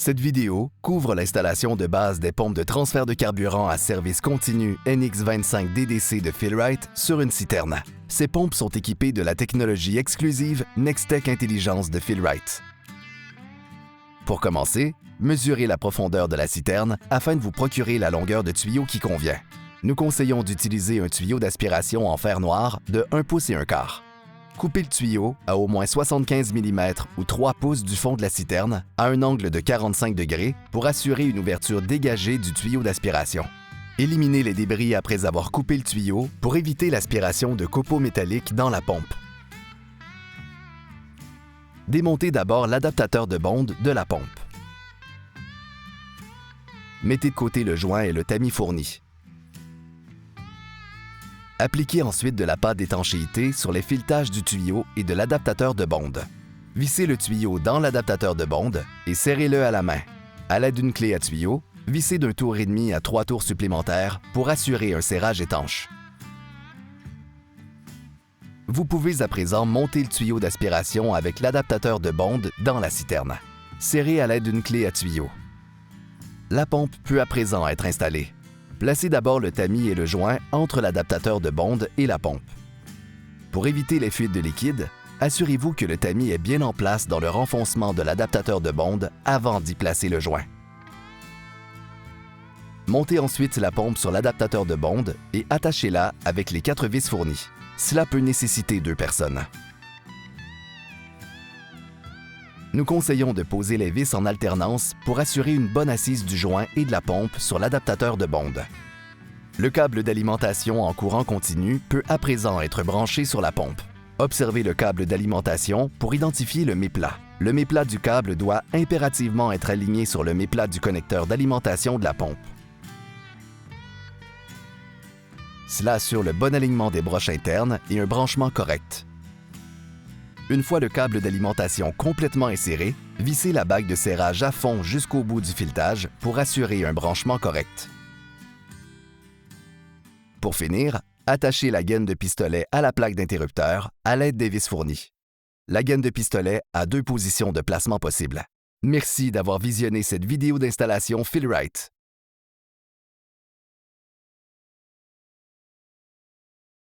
Cette vidéo couvre l'installation de base des pompes de transfert de carburant à service continu NX25DDC de Fill-Rite sur une citerne. Ces pompes sont équipées de la technologie exclusive Nextech Intelligence de Fill-Rite. Pour commencer, mesurez la profondeur de la citerne afin de vous procurer la longueur de tuyau qui convient. Nous conseillons d'utiliser un tuyau d'aspiration en fer noir de 1 pouce et 1/4. Coupez le tuyau à au moins 75 mm ou 3 pouces du fond de la citerne à un angle de 45 degrés pour assurer une ouverture dégagée du tuyau d'aspiration. Éliminez les débris après avoir coupé le tuyau pour éviter l'aspiration de copeaux métalliques dans la pompe. Démontez d'abord l'adaptateur de bonde de la pompe. Mettez de côté le joint et le tamis fourni. Appliquez ensuite de la pâte d'étanchéité sur les filetages du tuyau et de l'adaptateur de bonde. Vissez le tuyau dans l'adaptateur de bonde et serrez-le à la main. À l'aide d'une clé à tuyau, vissez d'un tour et demi à 3 tours supplémentaires pour assurer un serrage étanche. Vous pouvez à présent monter le tuyau d'aspiration avec l'adaptateur de bonde dans la citerne. Serrez à l'aide d'une clé à tuyau. La pompe peut à présent être installée. Placez d'abord le tamis et le joint entre l'adaptateur de bonde et la pompe. Pour éviter les fuites de liquide, assurez-vous que le tamis est bien en place dans le renfoncement de l'adaptateur de bonde avant d'y placer le joint. Montez ensuite la pompe sur l'adaptateur de bonde et attachez-la avec les 4 vis fournies. Cela peut nécessiter 2 personnes. Nous conseillons de poser les vis en alternance pour assurer une bonne assise du joint et de la pompe sur l'adaptateur de bonde. Le câble d'alimentation en courant continu peut à présent être branché sur la pompe. Observez le câble d'alimentation pour identifier le méplat. Le méplat du câble doit impérativement être aligné sur le méplat du connecteur d'alimentation de la pompe. Cela assure le bon alignement des broches internes et un branchement correct. Une fois le câble d'alimentation complètement inséré, vissez la bague de serrage à fond jusqu'au bout du filetage pour assurer un branchement correct. Pour finir, attachez la gaine de pistolet à la plaque d'interrupteur à l'aide des vis fournies. La gaine de pistolet a 2 positions de placement possibles. Merci d'avoir visionné cette vidéo d'installation Fill-Rite.